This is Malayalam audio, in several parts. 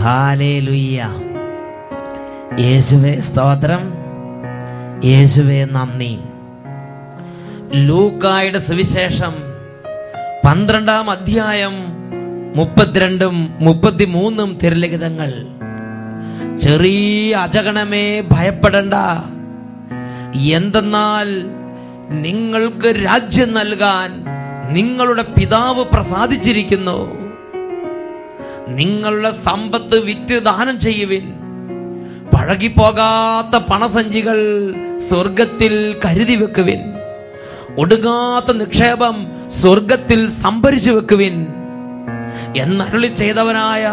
ഹല്ലേലൂയ. യേശുവേ സ്തോത്രം, യേശുവേ നന്ദി. ലൂക്കായുടെ സുവിശേഷം 12-ാം അധ്യായം 32-ഉം 33-ഉം തിരുലിഖിതങ്ങൾ. ചെറിയ അജഗണമേ ഭയപ്പെടണ്ട, എന്തെന്നാൽ നിങ്ങൾക്ക് രാജ്യം നൽകാൻ നിങ്ങളുടെ പിതാവ് പ്രസാദിച്ചിരിക്കുന്നു. നിങ്ങളുടെ സമ്പത്ത് വിറ്റ് ദാനം ചെയ്യുവിൻ. പഴകിപ്പോകാത്ത പണസഞ്ചികൾ സ്വർഗത്തിൽ കരുതി വെക്കുവിൻ. ഒടുങ്ങാത്ത നിക്ഷേപം സ്വർഗത്തിൽ സംഭരിച്ചു വെക്കുവിൻ എന്നരുളി ചെയ്തവനായ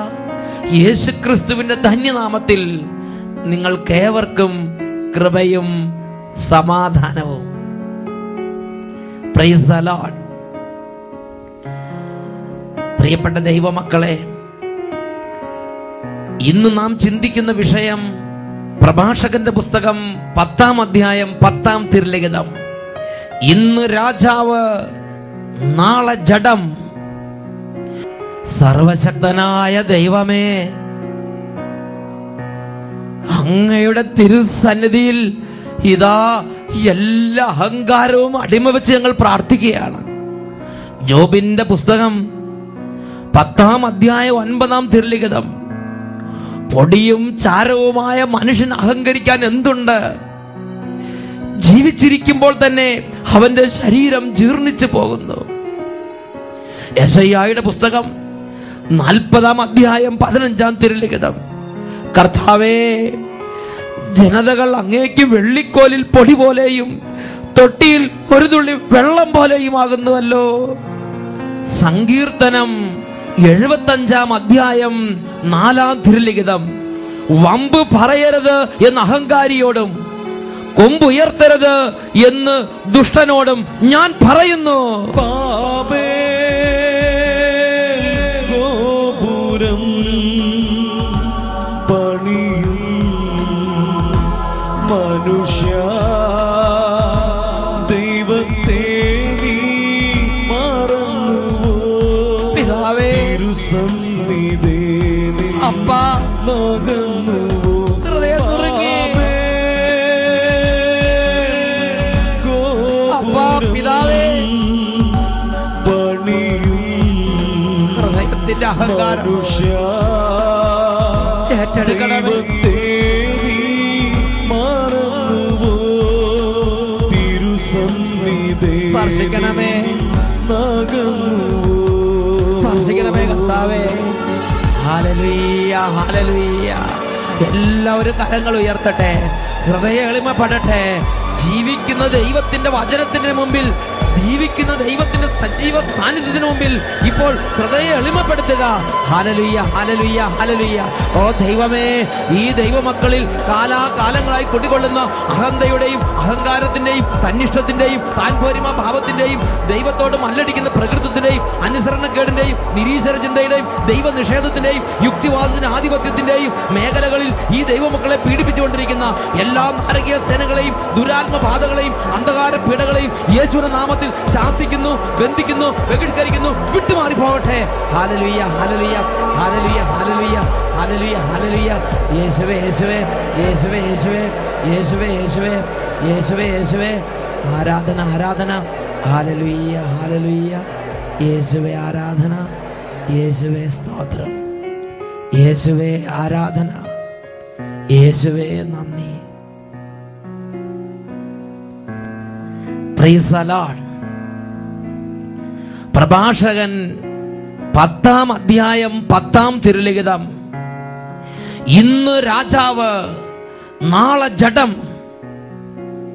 യേശുക്രിസ്തുവിന്റെ ധന്യനാമത്തിൽ നിങ്ങൾക്കേവർക്കും കൃപയും സമാധാനവും. Praise the Lord. പ്രിയപ്പെട്ട ദൈവമക്കളെ, ഇന്ന് നാം ചിന്തിക്കുന്ന വിഷയം പ്രഭാഷകന്റെ പുസ്തകം 10-ാം അധ്യായം 10-ാം തിരുലിഖിതം. ഇന്ന് രാജാവ്, നാളെ ജഡം. സർവശക്തനായ ദൈവമേ, അങ്ങയുടെ തിരുസന്നിധിയിൽ ഇതാ എല്ലാ അഹങ്കാരവും അടിമവെച്ച് ഞങ്ങൾ പ്രാർത്ഥിക്കുകയാണ്. ജോബിന്റെ പുസ്തകം 10-ാം അധ്യായം 9-ാം തിരുലിഖിതം. പൊടിയും ചാരവുമായ മനുഷ്യൻ അഹങ്കരിക്കാൻ എന്തുണ്ട്? ജീവിച്ചിരിക്കുമ്പോൾ തന്നെ അവന്റെ ശരീരം ജീർണിച്ചു പോകുന്നു. യെശയ്യായുടെ പുസ്തകം 40-ാം അധ്യായം 15-ാം തിരുലിഖിതം. കർത്താവേ, ജനതകൾ അങ്ങേക്ക് വെള്ളിക്കോലിൽ പൊടി പോലെയും തൊട്ടിയിൽ ഒരു തുള്ളി വെള്ളം പോലെയുമാകുന്നുവല്ലോ. സങ്കീർത്തനം 75-ാം അധ്യായം 4-ാം തിരുലിഖിതം. വമ്പ് പറയരുത് എന്ന് അഹങ്കാരിയോടും കൊമ്പുയർത്തരുത് എന്ന് ദുഷ്ടനോടും ഞാൻ പറയുന്നു. ഗോപുരം പണിയും മനുഷ്യ, ദൈവത്തെ നീ മറന്നുവോ? പിതാവേ, തിരുസന്നിധി അപ്പാ, നകന്നുവോ? ഹൃദയം നുറുങ്ങി. അപ്പാ, പിതാവേ, പണിയും ഹൃദയത്തിന്റെ അഹങ്കാരം ഏറ്റെടുക്കണമേ. സ്പർശിക്കണമേ, സ്പർശിക്കണമേ കർത്താവേ. Hallelujah, hallelujah. എല്ലാവരും കരങ്ങൾ ഉയർത്തട്ടെ, ഹൃദയ എളിമപ്പെടട്ടെ. ജീവിക്കുന്ന ദൈവത്തിന്റെ വചനത്തിന്റെ മുമ്പിൽ, ജീവിക്കുന്ന ദൈവത്തിന്റെ സജീവ സാന്നിധ്യത്തിന് മുമ്പിൽ ഇപ്പോൾ ഹൃദയ എളിമപ്പെടുത്തുക. ഹല്ലേലൂയ, ഹല്ലേലൂയ, ഹല്ലേലൂയ. ഓ ദൈവമേ, ഈ ദൈവമക്കളിൽ കാലാകാലങ്ങളായി കുടികൊള്ളുന്ന അഹന്തയുടെയും അഹങ്കാരത്തിന്റെയും തന്നിഷ്ടത്തിന്റെയും താൻപോരിമ ഭാവത്തിന്റെയും ദൈവത്തോട് മല്ലടിക്കുന്ന പ്രകൃതത്തിന്റെയും അനുസരണക്കേടിന്റെയും നിരീശ്വര ചിന്തയുടെയും ദൈവനിഷേധത്തിന്റെയും യുക്തിവാദത്തിന്റെ ആധിപത്യത്തിന്റെയും മേഖലകളിൽ ഈ ദൈവമക്കളെ പീഡിപ്പിച്ചുകൊണ്ടിരിക്കുന്ന എല്ലാ നാരകീയ സേനകളെയും ദുരാത്മബാധകളെയും അന്ധകാര പീഡകളെയും യേശുവിന്റെ നാമത്തിൽ ശാസിക്കുന്നു, ബന്ധിക്കുന്നു, ബഹിഷ്കരിക്കുന്നു. വിട്ടുമാറി പോകട്ടെ. ഹല്ലേലൂയ, ഹല്ലേലൂയ, ഹല്ലേലൂയ, ഹല്ലേലൂയ, ഹല്ലേലൂയ, ഹല്ലേലൂയ. യേശുവേ, യേശുവേ, യേശുവേ, യേശുവേ, യേശുവേ, യേശുവേ, യേശുവേ, യേശുവേ. ആരാധന, ആരാധന. ഹല്ലേലൂയ, ഹല്ലേലൂയ. യേശുവേ ആരാധന, യേശുവേ സ്തോത്രം, യേശുവേ ആരാധന, യേശുവേ നന്ദി. Praise the Lord. പ്രഭാഷകൻ 10-ാം അധ്യായം 10-ാം തിരുലിഖിതം. ഇന്ന് രാജാവ്, നാളെ ജഡം.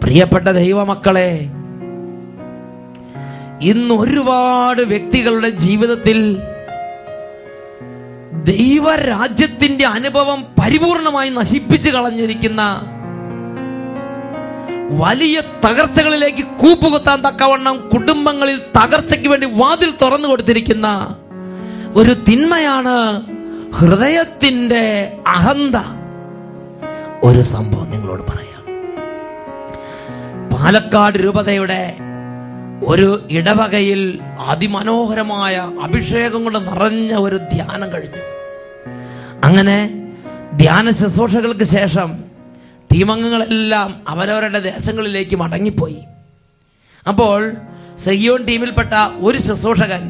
പ്രിയപ്പെട്ട ദൈവമക്കളെ, ഇന്ന് ഒരുപാട് വ്യക്തികളുടെ ജീവിതത്തിൽ ദൈവരാജ്യത്തിന്റെ അനുഭവം പരിപൂർണമായി നശിപ്പിച്ചു കളഞ്ഞിരിക്കുന്ന, വലിയ തകർച്ചകളിലേക്ക് കൂപ്പുകുത്താൻ തക്കവണ്ണം കുടുംബങ്ങളിൽ തകർച്ചയ്ക്ക് വേണ്ടി വാതിൽ തുറന്നു കൊടുത്തിരിക്കുന്ന ഒരു തിന്മയാണ് ഹൃദയത്തിന്റെ അഹന്ത. ഒരു സംഭവം നിങ്ങളോട് പറയാം. പാലക്കാട് രൂപതയുടെ ഒരു അങ്ങനെ ധ്യാന ശുശ്രൂഷകൾക്ക് ശേഷം ടീമംഗങ്ങളെല്ലാം അവരവരുടെ ദേശങ്ങളിലേക്ക് മടങ്ങിപ്പോയി. അപ്പോൾ സെഹിയോൻ ടീമിൽപ്പെട്ട ഒരു ശുശ്രൂഷകൻ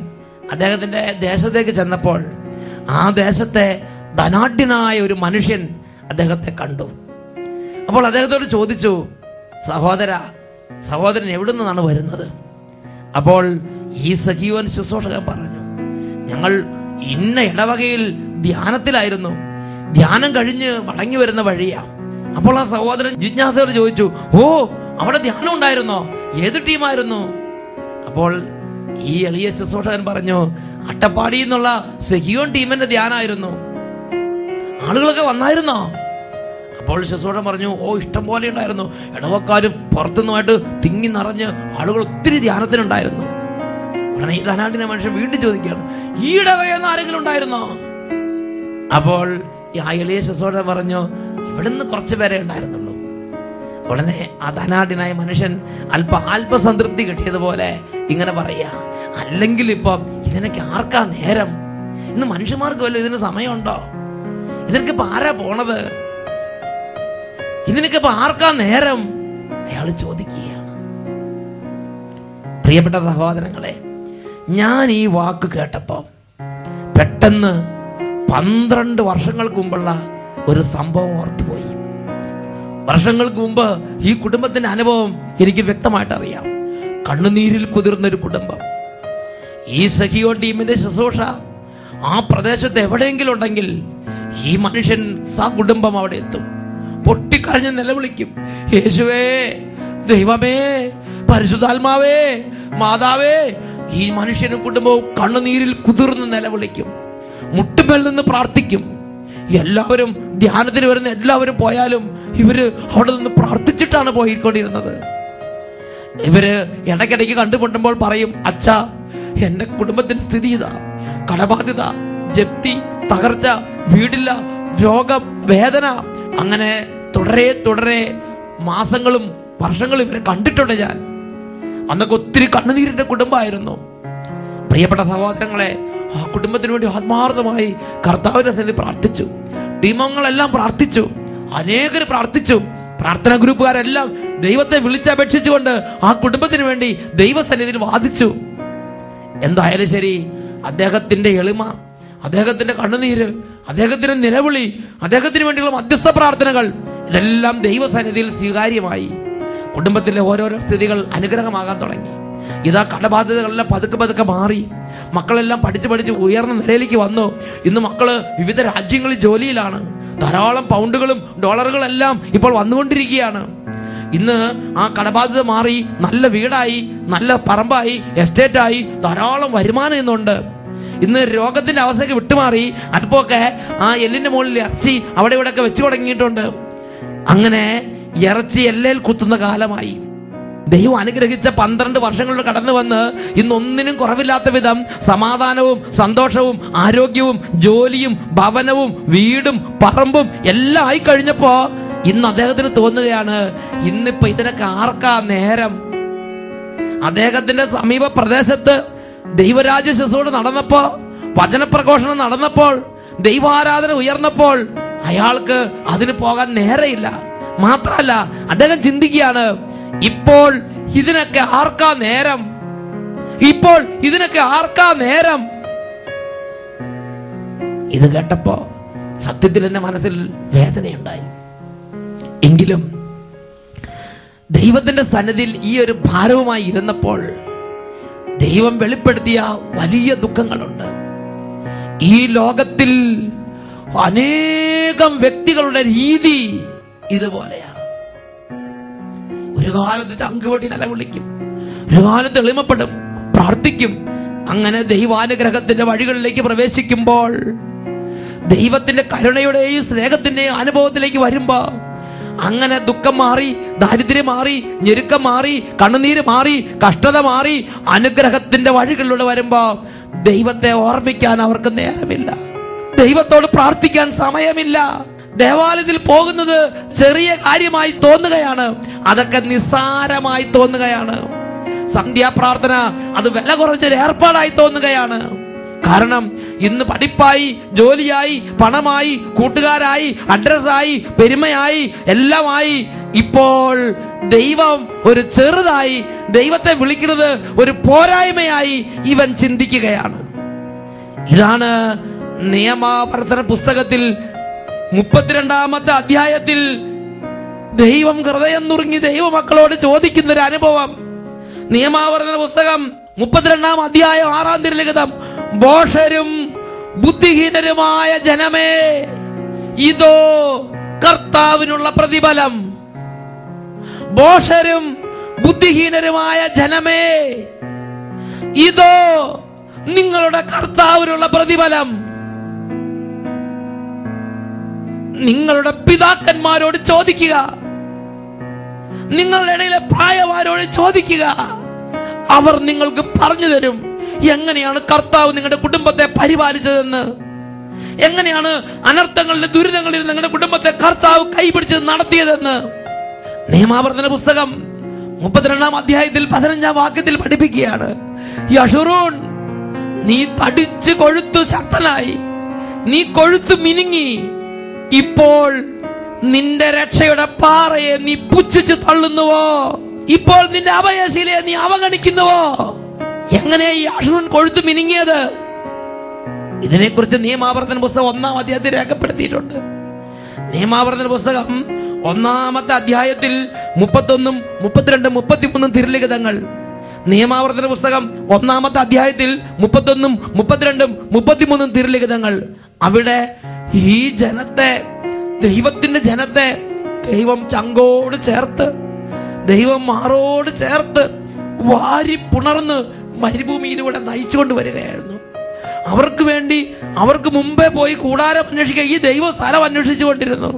അദ്ദേഹത്തിൻ്റെ ദേശത്തേക്ക് ചെന്നപ്പോൾ ആ ദേശത്തെ ധനാഢ്യനായ ഒരു മനുഷ്യൻ അദ്ദേഹത്തെ കണ്ടു. അപ്പോൾ അദ്ദേഹത്തോട് ചോദിച്ചു, സഹോദരൻ എവിടെ നിന്നാണ് വരുന്നത്? അപ്പോൾ ഈ സെഹിയോൻ ശുശ്രൂഷകൻ പറഞ്ഞു, ഞങ്ങൾ ഇന്ന ഇടവകയിൽ ധ്യാനത്തിലായിരുന്നു, ധ്യാനം കഴിഞ്ഞ് മടങ്ങി വരുന്ന വഴിയാ. അപ്പോൾ ആ സഹോദരൻ ജിജ്ഞാസയോട് ചോദിച്ചു, ഓ, അവിടെ ധ്യാനം ഉണ്ടായിരുന്നോ? ഏത് ടീമായിരുന്നു? അപ്പോൾ ഈ എളിയ ശുശ്രൂഷകൻ പറഞ്ഞു, അട്ടപ്പാടി എന്നുള്ള സെഹിയോൻ ടീമിന്റെ ധ്യാനമായിരുന്നു. ആളുകളൊക്കെ വന്നായിരുന്നോ? അപ്പോൾ ശുശ്രൂഷകൻ പറഞ്ഞു, ഓ, ഇഷ്ടം പോലെ ഉണ്ടായിരുന്നു. ഇടവക്കാരും പുറത്തുനിന്നുമായിട്ട് തിങ്ങി നിറഞ്ഞ് ആളുകൾ ഒത്തിരി ധ്യാനത്തിനുണ്ടായിരുന്നു. ഉടനെ ഈ ധനാഢ്യനായ മനുഷ്യൻ വീണ്ടും ചോദിക്കുകയാണ്, ഈ ഇടവകയെന്ന് ആരെങ്കിലും ഉണ്ടായിരുന്നോ? അപ്പോൾ ആ എളിയ ശുശ്രൂഷകൻ പറഞ്ഞു, ഇവിടുന്ന് കുറച്ച് പേരെ ഉണ്ടായിരുന്നുള്ളൂ. ഉടനെ ആ ധനാഢ്യനായ മനുഷ്യൻ അല്പസംതൃപ്തി കിട്ടിയതുപോലെ ഇങ്ങനെ പറയാ, അല്ലെങ്കിൽ ഇപ്പം ഇതിനൊക്കെ ആർക്കാ നേരം? ഇന്ന് മനുഷ്യന്മാർക്ക് വല്ല ഇതിന് സമയമുണ്ടോ? ഇതിനൊക്കെ ഇപ്പൊ ആരാ പോണത്? ഇതിനൊക്കെ ഇപ്പൊ ആർക്കാ നേരം? അയാൾ ചോദിക്കുകയാണ്. പ്രിയപ്പെട്ട സഹോദരങ്ങളെ, ഞാൻ ഈ വാക്ക് കേട്ടപ്പോ പെട്ടെന്ന് 12 വർഷങ്ങൾക്ക് മുമ്പുള്ള ഒരു സംഭവം ഓർത്തുപോയി. വർഷങ്ങൾക്ക് മുമ്പ് ഈ കുടുംബത്തിന്റെ അനുഭവം എനിക്ക് വ്യക്തമായിട്ട് അറിയാം. കണ്ണുനീരിൽ കുതിർന്നൊരു കുടുംബം. ഈ സെഹിയോൻ ടീമിന്റെ ശുശ്രൂഷ ആ പ്രദേശത്ത് എവിടെയെങ്കിലും ഉണ്ടെങ്കിൽ ഈ മനുഷ്യൻ കുടുംബം അവിടെ എത്തും. പൊട്ടിക്കരഞ്ഞ് നിലവിളിക്കും, യേശുവേ, ദൈവമേ, പരിശുദ്ധാത്മാവേ, മാതാവേ. ഈ മനുഷ്യനും കുടുംബവും കണ്ണുനീരിൽ കുതിർന്ന് നിലവിളിക്കും, മുട്ടുമേൽ നിന്ന് പ്രാർത്ഥിക്കും. എല്ലാവരും ധ്യാനത്തിന് വരുന്ന എല്ലാവരും പോയാലും ഇവര് അവിടെ നിന്ന് പ്രാർത്ഥിച്ചിട്ടാണ് പോയിക്കൊണ്ടിരുന്നത്. ഇവര് ഇടയ്ക്കിടയ്ക്ക് കണ്ടുമുട്ടുമ്പോൾ പറയും, അച്ഛാ, എന്റെ കുടുംബത്തിന്റെ സ്ഥിതി ഇതാ, കടബാധ്യത, ജപ്തി, തകർച്ച, വീടില്ല, രോഗം, വേദന. അങ്ങനെ തുടരെ മാസങ്ങളും വർഷങ്ങളും ഇവരെ കണ്ടിട്ടുണ്ട് ഞാൻ. അന്നൊക്കെ ഒത്തിരി കണ്ണുനീരിന്റെ കുടുംബമായിരുന്നു. പ്രിയപ്പെട്ട സഹോദരങ്ങളെ, ആ കുടുംബത്തിന് വേണ്ടി ആത്മാർത്ഥമായി കർത്താവിന്റെ സന്നിധിയിൽ പ്രാർത്ഥിച്ചു. ടീമംഗങ്ങളെല്ലാം പ്രാർത്ഥിച്ചു, അനേകർ പ്രാർത്ഥിച്ചു. പ്രാർത്ഥനാ ഗ്രൂപ്പുകാരെല്ലാം ദൈവത്തെ വിളിച്ചപേക്ഷിച്ചുകൊണ്ട് ആ കുടുംബത്തിന് വേണ്ടി ദൈവസന്നിധിയിൽ വാദിച്ചു. എന്തായാലും ശരി, അദ്ദേഹത്തിന്റെ എളിമ, അദ്ദേഹത്തിന്റെ കണ്ണുനീര്, അദ്ദേഹത്തിന്റെ നിലവിളി, അദ്ദേഹത്തിന് വേണ്ടിയുള്ള മധ്യസ്ഥ പ്രാർത്ഥനകൾ, ഇതെല്ലാം ദൈവസന്നിധിയിൽ സ്വീകാര്യമായി. കുടുംബത്തിലെ ഓരോരോ സ്ഥിതികൾ അനുഗ്രഹമാകാൻ തുടങ്ങി. ഇതാ കടബാധ്യതകളെല്ലാം പതുക്കെ മാറി. മക്കളെല്ലാം പഠിച്ച് ഉയർന്ന നിലയിലേക്ക് വന്നു. ഇന്ന് മക്കള് വിവിധ രാജ്യങ്ങളിൽ ജോലിയിലാണ്. ധാരാളം പൗണ്ടുകളും ഡോളറുകളും എല്ലാം ഇപ്പോൾ വന്നുകൊണ്ടിരിക്കുകയാണ്. ഇന്ന് ആ കടബാധ്യത മാറി, നല്ല വീടായി, നല്ല പറമ്പായി, എസ്റ്റേറ്റായി, ധാരാളം വരുമാനം ഇന്നുണ്ട്. ഇന്ന് രോഗത്തിന്റെ അവസ്ഥയ്ക്ക് വിട്ടുമാറി അല്പമൊക്കെ ആ എല്ലിന്റെ മുകളിൽ ഇറച്ചി അവിടെ ഇവിടെയൊക്കെ വെച്ചു തുടങ്ങിയിട്ടുണ്ട്. അങ്ങനെ ഇറച്ചി എല്ലയിൽ കുത്തുന്ന കാലമായി. ദൈവം അനുഗ്രഹിച്ച 12 വർഷങ്ങളിൽ കടന്നു വന്ന് ഇന്നൊന്നിനും കുറവില്ലാത്ത വിധം സമാധാനവും സന്തോഷവും ആരോഗ്യവും ജോലിയും ഭവനവും വീടും പറമ്പും എല്ലാം ആയി കഴിഞ്ഞപ്പോ ഇന്ന് അദ്ദേഹത്തിന് തോന്നുകയാണ്, ഇന്നിപ്പോ ഇതിനൊക്കെ ആർക്കാ നേരം? അദ്ദേഹത്തിന്റെ സമീപ പ്രദേശത്ത് ദൈവരാജ്യ ശുശ്രൂഷ നടന്നപ്പോ, വചനപ്രഘോഷണം നടന്നപ്പോൾ, ദൈവാരാധന ഉയർന്നപ്പോൾ അയാൾക്ക് അതിന് പോകാൻ നേരെയില്ല. മാത്രമല്ല, അദ്ദേഹം ചിന്തിക്കുകയാണ്, ഇപ്പോൾ ഇതിനൊക്കെ ആർക്കാ നേരം? ഇപ്പോൾ ഇതിനൊക്കെ ആർക്കാ നേരം? ഇത് കേട്ടപ്പോ സത്യത്തിൽ എന്റെ മനസ്സിൽ വേദനയുണ്ടായി. എങ്കിലും ദൈവത്തിന്റെ സന്നിധിയിൽ ഈ ഒരു ഭാരവുമായി ഇരുന്നപ്പോൾ ദൈവം വെളിപ്പെടുത്തിയ വലിയ ദുഃഖങ്ങളുണ്ട്. ഈ ലോകത്തിൽ അനേകം വ്യക്തികളുടെ രീതി ഇതുപോലെയാണ്. ഒരു കാലത്ത് ചങ്കുപൊട്ടി നിലവിളിക്കും, ഒരു കാലത്ത് എളിമപ്പെടും, പ്രാർത്ഥിക്കും. അങ്ങനെ ദൈവാനുഗ്രഹത്തിന്റെ വഴികളിലേക്ക് പ്രവേശിക്കുമ്പോൾ, ദൈവത്തിന്റെ കരുണയുടെയും സ്നേഹത്തിന്റെയും അനുഭവത്തിലേക്ക് വരുമ്പോ, അങ്ങനെ ദുഃഖം മാറി, ദാരിദ്ര്യം മാറി, ഞെരുക്കം മാറി, കണ്ണുനീര് മാറി, കഷ്ടത മാറി, അനുഗ്രഹത്തിന്റെ വഴികളിലൂടെ വരുമ്പോ ദൈവത്തെ ഓർമ്മിക്കാൻ അവർക്ക് നേരമില്ല, ദൈവത്തോട് പ്രാർത്ഥിക്കാൻ സമയമില്ല. ദേവാലയത്തിൽ പോകുന്നത് ചെറിയ കാര്യമായി തോന്നുകയാണ്, അതൊക്കെ നിസ്സാരമായി തോന്നുകയാണ്. സന്ധ്യാപ്രാർത്ഥന അത് വില കുറഞ്ഞൊരു ഏർപ്പാടായി തോന്നുകയാണ്. കാരണം ഇന്ന് പഠിപ്പായി, ജോലിയായി, പണമായി, കൂട്ടുകാരായി, അഡ്രസ്സായി, പെരുമയായി, എല്ലാമായി ഇപ്പോൾ ദൈവം ഒരു ചെറുതായി, ദൈവത്തെ വിളിക്കുന്നത് ഒരു പോരായ്മയായി ഇവൻ ചിന്തിക്കുകയാണ്. ഇതാണ് നിയമാവർത്തന പുസ്തകത്തിൽ 32-ാമത്തെ അധ്യായത്തിൽ ദൈവം ഹൃദയം നുറുങ്ങി ദൈവമക്കളോട് ചോദിക്കുന്ന ഒരു അനുഭവം. നിയമാവർത്തന പുസ്തകം 32-ാം അധ്യായം 6-ാം തിരുലിഖിതം: ഭോഷരും ബുദ്ധിഹീനരുമായ ജനമേ, ഇതോ കർത്താവിനുള്ള പ്രതിഫലം. ഭോഷരും ബുദ്ധിഹീനരുമായ ജനമേ, ഇതോ നിങ്ങളുടെ കർത്താവിനുള്ള പ്രതിഫലം. നിങ്ങളുടെ പിതാക്കന്മാരോട് ചോദിക്കുക, നിങ്ങളുടെ ഇടയിലെ പ്രായമാരോട് ചോദിക്കുക, അവർ നിങ്ങൾക്ക് പറഞ്ഞു തരും എങ്ങനെയാണ് കർത്താവ് നിങ്ങളുടെ കുടുംബത്തെ പരിപാലിച്ചതെന്ന്, എങ്ങനെയാണ് അനർത്ഥങ്ങളുടെ ദുരിതങ്ങളിൽ നിങ്ങളുടെ കുടുംബത്തെ കർത്താവ് കൈപിടിച്ച് നടത്തിയതെന്ന്. നിയമാവർത്തന പുസ്തകം 32-ാം അധ്യായത്തിൽ 15-ാം വാക്യത്തിൽ പഠിപ്പിക്കുകയാണ്: യശുറൂൻ, നീ തടിച്ചു കൊഴുത്തു ശക്തനായി, നീ കൊഴുത്തു മിനുങ്ങി, ഇപ്പോൾ നിന്റെ രക്ഷയുടെ പാറയെ നീ പുച്ഛിച്ചു തള്ളുന്നുവോ? ഇപ്പോൾ നിന്റെ അഭയശീലയെ നീ അവഗണിക്കുന്നുവോ? എങ്ങനെ ഈ യശുറൂൻ കൊഴുത്തു മിനുങ്ങിയത്? ഇതിനെക്കുറിച്ച് നിയമാവർത്തന പുസ്തകം 1-ാം അധ്യായത്തിൽ രേഖപ്പെടുത്തിയിട്ടുണ്ട്. നിയമാവർത്തന പുസ്തകം 1-ാമത്തെ അധ്യായത്തിൽ 31, 32, 33 തിരുലിഖിതങ്ങൾ. നിയമാവർത്തന പുസ്തകം 1-ാമത്തെ അധ്യായത്തിൽ 31, 32, 33 തിരുലിഖിതങ്ങൾ. അവിടെ ഈ ജനത്തെ, ദൈവത്തിന്റെ ജനത്തെ ദൈവം ചങ്കോട് ചേർത്ത്, ദൈവം മാറോട് ചേർത്ത് വാരി പുണർന്ന് മരുഭൂമിയിലൂടെ നയിച്ചുകൊണ്ട് വരികയായിരുന്നു. അവർക്ക് വേണ്ടി, അവർക്ക് മുമ്പേ പോയി കൂടാരം അന്വേഷിക്കുക ഈ ദൈവം സ്ഥലം അന്വേഷിച്ചു കൊണ്ടിരുന്നു.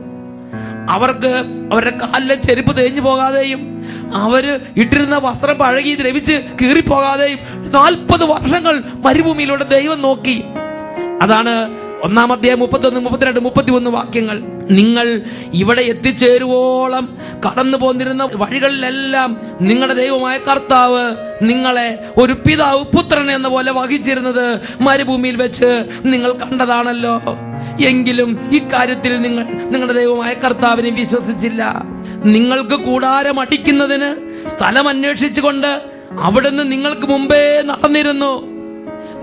അവർക്ക് അവരുടെ കാലിലെ ചെരുപ്പ് തേഞ്ഞു പോകാതെയും അവര് ഇട്ടിരുന്ന വസ്ത്രം പഴകി ദ്രവിച്ച് കീറിപ്പോകാതെയും 40 വർഷങ്ങൾ മരുഭൂമിയിലൂടെ ദൈവം നോക്കി. അതാണ് 1-ാം അധ്യായം 31, 32, 33 വാക്യങ്ങൾ. നിങ്ങൾ ഇവിടെ എത്തിച്ചേരുവോളം കടന്നു പോന്നിരുന്ന വഴികളിലെല്ലാം നിങ്ങളുടെ ദൈവമായ കർത്താവ് നിങ്ങളെ ഒരു പിതാവ് പുത്രൻ എന്ന പോലെ വഹിച്ചിരുന്നത് മരുഭൂമിയിൽ വെച്ച് നിങ്ങൾ കണ്ടതാണല്ലോ. എങ്കിലും ഇക്കാര്യത്തിൽ നിങ്ങൾ നിങ്ങളുടെ ദൈവമായ കർത്താവിനെ വിശ്വസിച്ചില്ല. നിങ്ങൾക്ക് കൂടാരം അടിക്കുന്നതിന് സ്ഥലം അന്വേഷിച്ചുകൊണ്ട് അവിടുന്ന് നിങ്ങൾക്ക് മുമ്പേ നടന്നിരുന്നു.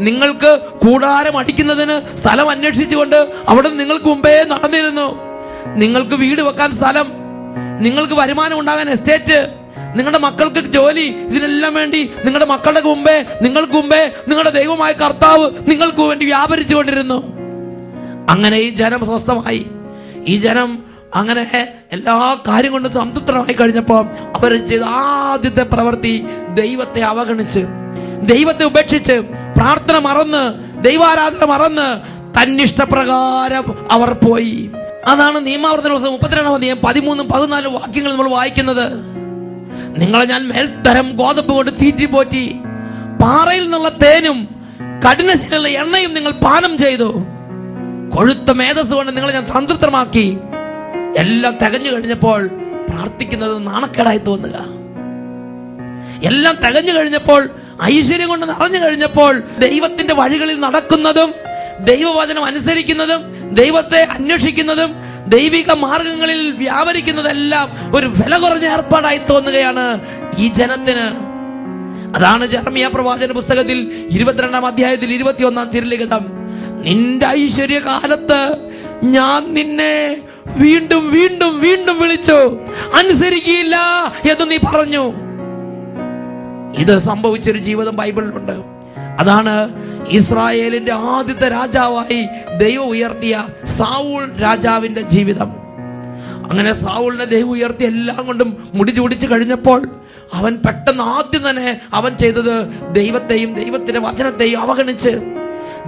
നിങ്ങൾക്ക് കൂടാരം അടിക്കുന്നതിന് സ്ഥലം അന്വേഷിച്ചുകൊണ്ട് അവിടെ നിങ്ങൾക്ക് മുമ്പേ നടന്നിരുന്നു. നിങ്ങൾക്ക് വീട് വെക്കാൻ സ്ഥലം, നിങ്ങൾക്ക് വരുമാനം ഉണ്ടാകാൻ എസ്റ്റേറ്റ്, നിങ്ങളുടെ മക്കൾക്ക് ജോലി, ഇതിനെല്ലാം വേണ്ടി നിങ്ങളുടെ മക്കളുടെ മുമ്പേ, നിങ്ങൾക്ക് മുമ്പേ നിങ്ങളുടെ ദൈവമായ കർത്താവ് നിങ്ങൾക്ക് വേണ്ടി വ്യാപരിച്ചു കൊണ്ടിരുന്നു. അങ്ങനെ ഈ ജനം സ്വസ്ഥമായി. ഈ ജനം അങ്ങനെ എല്ലാ കാര്യം കൊണ്ട് സംതൃപ്തമായി കഴിഞ്ഞപ്പോൾ അവർ ചെയ്ത ആദ്യത്തെ പ്രവൃത്തി ദൈവത്തെ അവഗണിച്ച്, ദൈവത്തെ ഉപേക്ഷിച്ച്, പ്രാർത്ഥന മറന്ന്, ദൈവാരാധന മറന്ന് തന്നിഷ്ടപ്രകാരം അവർ പോയി. അതാണ് നിയമാവർത്തന പുസ്തകം 32-ാം അധ്യായം 13, 14 വാക്യങ്ങൾ നമ്മൾ വായിക്കുന്നത്. നിങ്ങളെ ഞാൻ മേൽത്തരം ഗോതമ്പ് കൊണ്ട് തീറ്റിപ്പോറ്റി, പാറയിൽ നിന്നുള്ള തേനും കഠിനശീലുള്ള എണ്ണയും നിങ്ങൾ പാനം ചെയ്തു, കൊഴുത്ത മേധസ് കൊണ്ട് നിങ്ങളെ ഞാൻ സംതൃപ്തമാക്കി. എല്ലാം തികഞ്ഞു കഴിഞ്ഞപ്പോൾ പ്രാർത്ഥിക്കുന്നത് നാണക്കേടായി തോന്നുക. എല്ലാം തികഞ്ഞു കഴിഞ്ഞപ്പോൾ, ഐശ്വര്യം കൊണ്ട് നിറഞ്ഞു കഴിഞ്ഞപ്പോൾ ദൈവത്തിന്റെ വഴികളിൽ നടക്കുന്നതും ദൈവവചനം അനുസരിക്കുന്നതും ദൈവത്തെ അന്വേഷിക്കുന്നതും ദൈവിക മാർഗങ്ങളിൽ വ്യാപരിക്കുന്നതെല്ലാം ഒരു വില കുറഞ്ഞ ഏർപ്പാടായി തോന്നുകയാണ് ഈ ജനത്തിന്. അതാണ് ജെറമ്യാ പ്രവാചന പുസ്തകത്തിൽ 22-ാം അധ്യായത്തിൽ 21-ാം തിരുലിഖിതം: നിന്റെ ഐശ്വര്യകാലത്ത് ഞാൻ നിന്നെ വീണ്ടും വീണ്ടും വീണ്ടും വിളിച്ചു, അനുസരിക്കില്ല എന്ന് നീ പറഞ്ഞു. ഇത് സംഭവിച്ചൊരു ജീവിതം ബൈബിളിലുണ്ട്. അതാണ് ഇസ്രായേലിന്റെ ആദ്യത്തെ രാജാവായി ദൈവം ഉയർത്തിയ സാവൂൾ രാജാവിന്റെ ജീവിതം. അങ്ങനെ സാവൂളിനെ ദൈവം ഉയർത്തി എല്ലാം കൊണ്ടും മുടി ചൂടിച്ചു കഴിഞ്ഞപ്പോൾ അവൻ പെട്ടെന്ന് ആദ്യം തന്നെ അവൻ ചെയ്തത് ദൈവത്തെയും ദൈവത്തിന്റെ വചനത്തെയും അവഗണിച്ച്,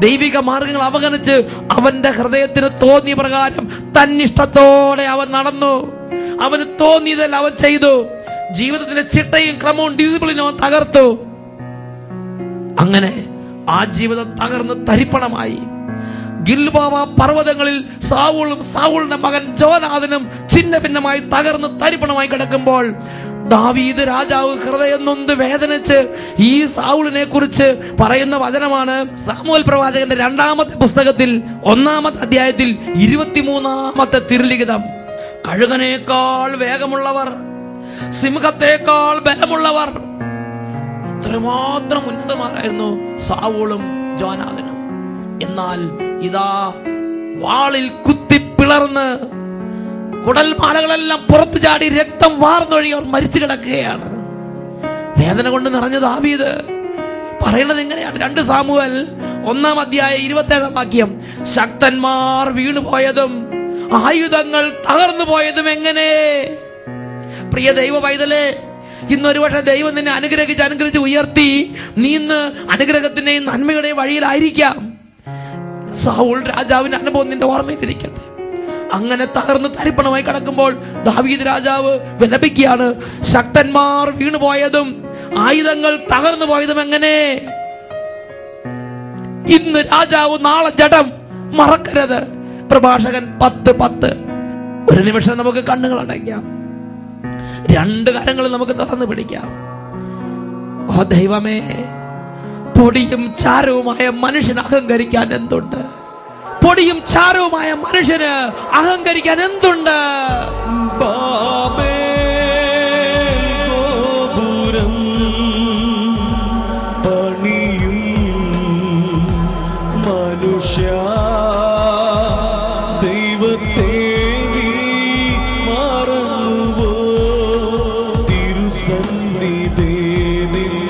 ദൈവിക മാർഗങ്ങൾ അവഗണിച്ച്, അവന്റെ ഹൃദയത്തിന് തോന്നിയ പ്രകാരം തന്നിഷ്ടത്തോടെ അവൻ നടന്നു. അവന് തോന്നിയതല്ല അവൻ ചെയ്തു. ജീവിതത്തിന്റെ ചിട്ടയും ക്രമവും ഡിസിപ്ലിനും അവൻ തകർത്തു. അങ്ങനെ ആ ജീവിതം തകർന്ന് തരിപ്പണമായി. ഗിൽബോവ പർവ്വതങ്ങളിൽ സാവൂളും സാവൂളിന്റെ മകൻ ജോനാഥനും ഛിന്ന ഭിന്നമായി തകർന്ന് തരിപ്പണമായി കിടക്കുമ്പോൾ ദാവീദ് രാജാവ് ഹൃദയം നൊന്ത് വേദനിച്ച് ഈ സാവൂളിനെ കുറിച്ച് പറയുന്ന വചനമാണ് സാമുവേൽ പ്രവാചകന്റെ 2-ാമത്തെ പുസ്തകത്തിൽ 1-ാമത്തെ അധ്യായത്തിൽ 23-ാമത്തെ തിരുലിഖിതം. കഴുകനേക്കാൾ വേഗമുള്ളവർ, സിംഹത്തേക്കാൾ ബലമുള്ളവർ, ഇത്രമാത്രം ഉന്നതമാരായിരുന്നു സാവൂളും ജോനാഥനും. എന്നാൽ ഇതാ വാളിൽ കുത്തിപ്പിളർന്ന് കുടൽമാലകളെല്ലാം പുറത്തു ചാടി രക്തം വാർന്നൊഴുകി അവർ മരിച്ചു കിടക്കുകയാണ്. വേദന കൊണ്ട് നിറഞ്ഞ ദാവീദ് പറയണത് എങ്ങനെയാണ്? 2 സാമുവേൽ 1-ാം അധ്യായം 27-ാം വാക്യം. ശക്തന്മാർ വീണുപോയതും ആയുധങ്ങൾ തകർന്നു പോയതും എങ്ങനെ? പ്രിയ ദൈവ പൈതലേ, ഇന്നൊരു പക്ഷെ ദൈവം നിന്നെ അനുഗ്രഹിച്ച് ഉയർത്തി നീ ഇന്ന് അനുഗ്രഹത്തിന്റെയും നന്മയുടെയും വഴിയിലായിരിക്കാം. സൗൾ രാജാവിന്റെ അനുഭവം നിന്റെ ഓർമ്മയിലിരിക്കട്ടെ. അങ്ങനെ തകർന്ന് തരിപ്പണമായി കിടക്കുമ്പോൾ ദാവീദ് രാജാവ് വിലപിക്കുകയാണ്. ശക്തന്മാർ വീണുപോയതും ആയുധങ്ങൾ തകർന്നു പോയതും എങ്ങനെ? ഇന്ന് രാജാവ്, നാളെ ജഡം. മറക്കരുത്. പ്രഭാഷകൻ 10:10. ഒരു നിമിഷം നമുക്ക് കണ്ണുകൾ അടയ്ക്കാം, 2 കരങ്ങൾ നമുക്ക് തുറന്നു പിടിക്കാം. ഓ ദൈവമേ, പൊടിയും ചാരവുമായ മനുഷ്യന് അഹങ്കരിക്കാൻ എന്തുണ്ട്? പൊടിയും ചാരവുമായ മനുഷ്യന് അഹങ്കരിക്കാൻ എന്തുണ്ട്? ഗോപുരം പണിയും മനുഷ്യ, ദൈവത്തെ നീ മറന്നുവോ? തിരുസന്നിധിയിൽ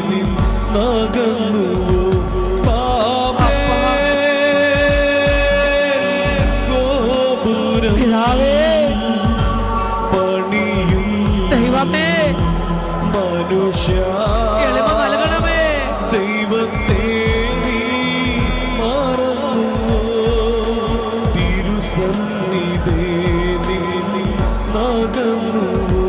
നിന്നകന്നുവോ? മനുഷ്യ നൽകണമേ, ദൈവത്തെ നീ മറന്നുവോ? തിരുസന്നിധിയിൽ നിന്നകന്നുവോ?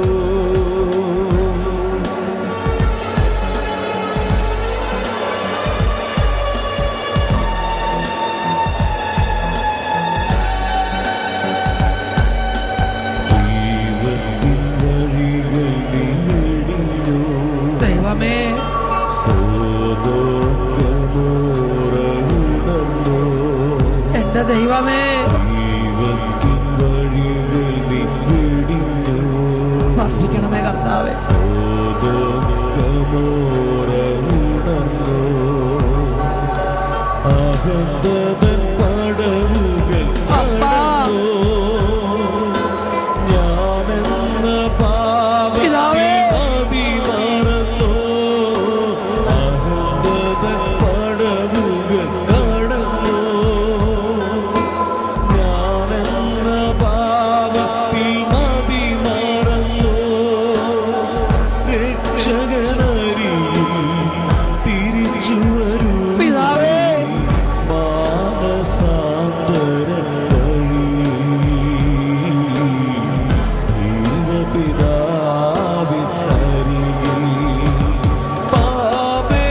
എന്റെ ദൈവമേ, സ്പർശിക്കണമേ കർത്താവേ. പടവുകൾ ഞാനെന്ന പാപിതാവേ മറന്നോ? പടവുകൾ കടന്നോ? ഞാനെന്ന പാപത്തിൽ മതി മറന്നോ? രക്ഷകനരികിൽ തിരിച്ചു വരൂ മാനസാന്തര വഴി. ദൈവപിതാവിനരികിൽ പാപേ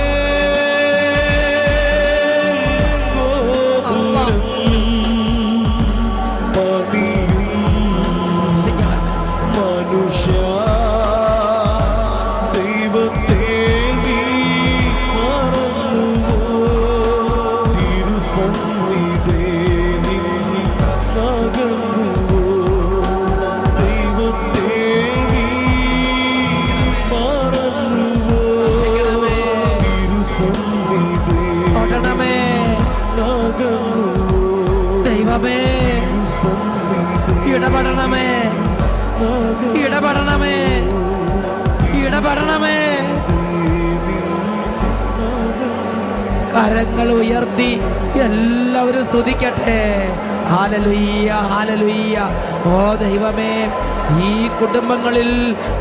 ഗോപുരം പണിയും മനുഷ്യ, ദൈവത്തെ നീ മറന്നുവോ? തിരുസന്നിധിയിൽ നിന്നകന്നുവോ? ദൈവത്തെ നീ മറന്നുവോ? തിരുസന്നിധിയിൽ നിന്നകന്നുവോ? ദൈവമേ, ഇടപെടണമേ, ഇടപെടണമേ, ഇടപെടണമേ. കരങ്ങൾ ഉയർത്തി എല്ലാവരും സ്തുതിക്കട്ടെ. ഹല്ലേലൂയ, ഹല്ലേലൂയ. ഓ ദൈവമേ, ഈ കുടുംബങ്ങളിൽ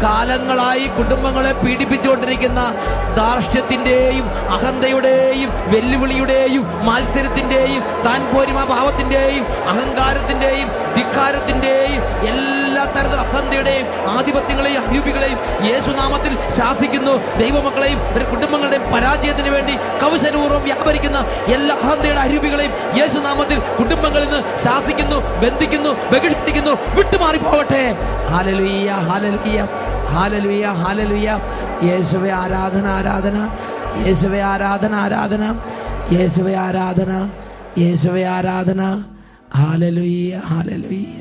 കാലങ്ങളായി കുടുംബങ്ങളെ പീഡിപ്പിച്ചുകൊണ്ടിരിക്കുന്ന ധാർഷ്ട്യത്തിന്റെയും അഹന്തയുടെയും വെല്ലുവിളിയുടെയും മത്സരത്തിന്റെയും താൻ പോരിമ ഭാവത്തിന്റെയും അഹങ്കാരത്തിന്റെയും ധിക്കാരത്തിന്റെയും എല്ലാ തരത്തിലുള്ള അസന്ധ്യയുടെയും ആധിപത്യങ്ങളെയും അരൂപികളെയും യേശുനാമത്തിൽ ശാസിക്കുന്നു. ദൈവമക്കളെയും ഒരു കുടുംബങ്ങളുടെയും പരാജയത്തിന് വേണ്ടി കൗശലപൂർവ്വം വ്യാപരിക്കുന്ന എല്ലാ അഹന്തയുടെ അരൂപികളെയും യേശുനാമത്തിൽ കുടുംബങ്ങളിൽ നിന്ന് ശാസിക്കുന്നു, ബന്ധിക്കുന്നു, ബഹിഷ്കരിക്കുന്നു, വിട്ടുമാറിപ്പോവട്ടെ. ഹല്ലേലൂയ, ഹല്ലേലൂയ, ഹല്ലേലൂയ, ഹല്ലേലൂയ. യേശുവേ ആരാധന, ആരാധന. യേശുവേ ആരാധന, ആരാധന. യേശുവേ ആരാധന, യേശുവേ ആരാധന. ഹല്ലേലൂയ, ഹല്ലേലൂയ.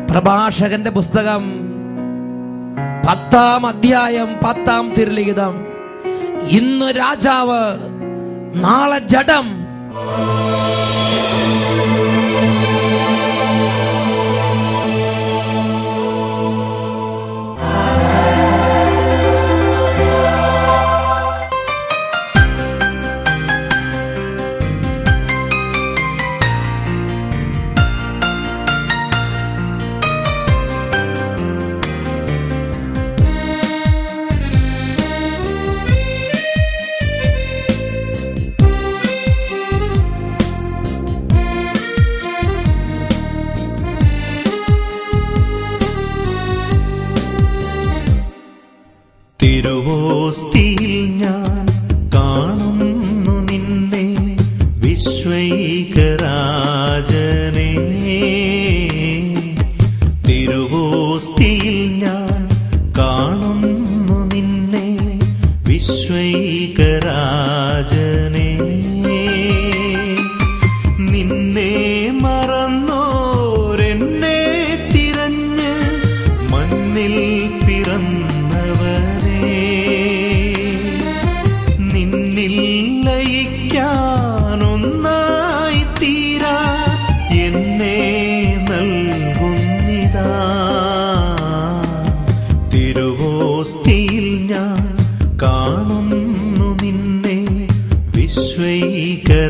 പ്രഭാഷകന്റെ പുസ്തകം 10-ാം അധ്യായം 10-ാം തിരുലിഖിതം. ഇന്ന് രാജാവ്, നാളെ ജഡം. തിരുവോസ്തിയിൽ ഞാൻ കാണുന്നു നിന്നെ വിശ്വൈകരാജനെ. തിരുവോസ്തിയിൽ ഞാൻ കാണുന്നു നിന്നെ വിശ്വൈകരാജനെ. നിന്നെ മറന്നോരെന്നെ തിരഞ്ഞ് മണ്ണിൽ നിന്നിൽ ലയിക്കാനൊന്നായി തീരാ എന്നെ നൽകുന്നിതാ. തിരുവോസ്തിയിൽ ഞാൻ കാണുന്നു നിന്നെ വിശ്വൈകരാജനെ.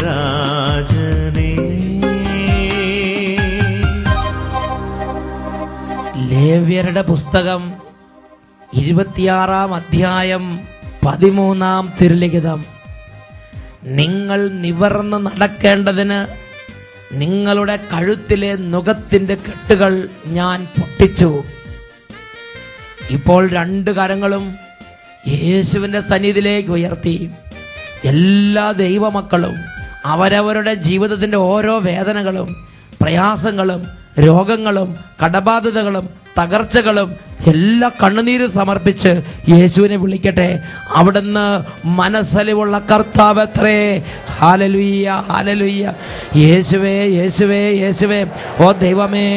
ലേവ്യരുടെ പുസ്തകം 26-ാം അധ്യായം 13-ാം തിരുലിഖിതം. നിങ്ങൾ നിവർന്ന് നടക്കേണ്ടതിന് നിങ്ങളുടെ കഴുത്തിലെ നുകത്തിന്റെ കെട്ടുകൾ ഞാൻ പൊട്ടിച്ചു. ഇപ്പോൾ 2 കരങ്ങളും യേശുവിന്റെ സന്നിധിയിലേക്ക് ഉയർത്തി എല്ലാ ദൈവമക്കളും അവരവരുടെ ജീവിതത്തിന്റെ ഓരോ വേദനകളും പ്രയാസങ്ങളും രോഗങ്ങളും കടബാധ്യതകളും തകർച്ചകളും എല്ലാ കണ്ണുനീരും സമർപ്പിച്ച് യേശുവിനെ വിളിക്കട്ടെ. അവിടുന്ന് മനസ്സലിവുള്ള കർത്താവത്രേ. ഹല്ലേലൂയ, ഹല്ലേലൂയ. യേശുവേ, യേശുവേ, യേശുവേ. ഓ ദൈവമേ,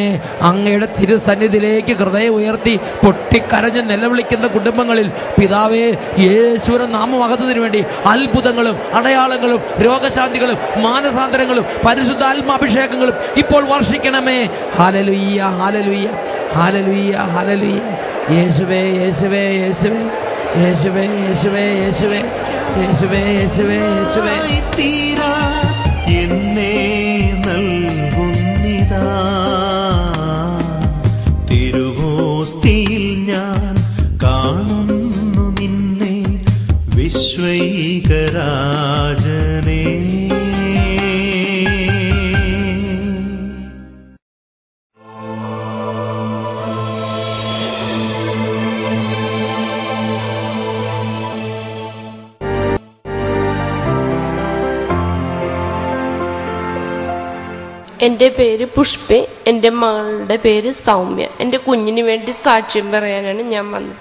അങ്ങയുടെ തിരുസന്നിധിയിലേക്ക് ഹൃദയം ഉയർത്തി പൊട്ടിക്കരഞ്ഞ് നിലവിളിക്കുന്ന കുടുംബങ്ങളിൽ പിതാവേ, യേശുവിന്റെ നാമമഹത്വത്തിന് വേണ്ടി അത്ഭുതങ്ങളും അടയാളങ്ങളും രോഗശാന്തികളും മാനസാന്തരങ്ങളും പരിശുദ്ധാത്മാഭിഷേകങ്ങളും ഇപ്പോൾ വർഷിക്കണമേ. ഹല്ലേലൂയ, ഹല്ലേലൂയ, ഹല്ലേലൂയ, ഹല്ലേലൂയ. യേശുവേ, യേശുവേ, യേശുവേ, യേശുവേ, യേശുവേ, യേശുവേ, യേശുവേ, യേശുവേ, യേശുവേ. തീരാ എന്നെ നൽകുന്നിതാ. തിരുവോസ്തിയിൽ ഞാൻ കാണുന്നു നിന്നെ വിശ്വൈകരാജനെ. എൻ്റെ പേര് പുഷ്പി, എൻ്റെ മകളുടെ പേര് സൗമ്യ. എൻ്റെ കുഞ്ഞിന് വേണ്ടി സാക്ഷ്യം പറയാനാണ് ഞാൻ വന്നത്.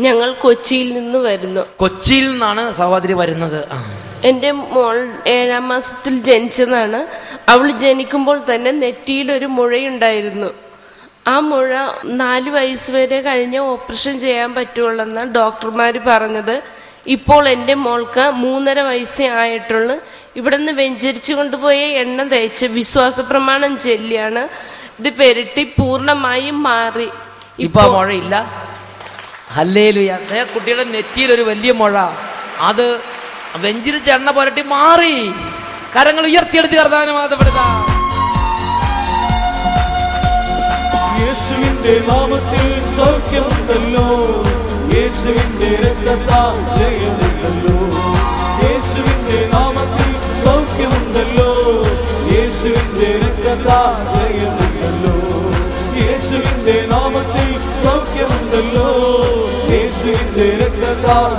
ഞങ്ങൾ കൊച്ചിയിൽ നിന്ന് വരുന്നു. കൊച്ചിയിൽ നിന്നാണ് സഹോദരി വരുന്നത്. എൻ്റെ മോൾ 7-ാം മാസത്തിൽ ജനിച്ചതാണ്. അവൾ ജനിക്കുമ്പോൾ തന്നെ നെറ്റിയിലൊരു മുഴയുണ്ടായിരുന്നു. ആ മുഴ 4 വയസ്സ് വരെ കഴിഞ്ഞ് ഓപ്പറേഷൻ ചെയ്യാൻ പറ്റുള്ളെന്നാണ് ഡോക്ടർമാർ പറഞ്ഞത്. ഇപ്പോൾ എൻ്റെ മോൾക്ക് 3.5 വയസ്സേ ആയിട്ടുള്ളൂ. ഇവിടുന്ന് വെഞ്ചരിച്ചു കൊണ്ടുപോയ എണ്ണ തേച്ച് വിശ്വാസ പ്രമാണം ചൊല്ലിയാണ് ഇത് പെരട്ടി പൂർണ്ണമായും മാറി. ഇപ്പൊ മുഴയില്ല. ഹല്ലേലൂയ. കുട്ടിയുടെ നെറ്റിയിൽ ഒരു വലിയ മുഴ, അത് വെഞ്ചരിച്ച എണ്ണ പുരട്ടി മാറി. കരങ്ങൾ ഉയർത്തിയെടുത്ത് കർത്താവിനെ മഹത്വപ്പെടുത്താം. യേശുവിന്റെ നാമത്തിൽ സൗഖ്യമുണ്ടല്ലോ, യേശുവിന്റെ രക്തത്താൽ ജയമുണ്ടല്ലോ. യേശുവിന്റെ നാമത്തിൽ സൗഖ്യമുണ്ടല്ലോ, യേശുവിന്റെ രക്തത്താൽ ജയമുണ്ടല്ലോ. യേശുവിന്റെ നാമത്തിൽ സൗഖ്യമുണ്ടല്ലോ യേശുവിന്റെ രക്തത്താൽ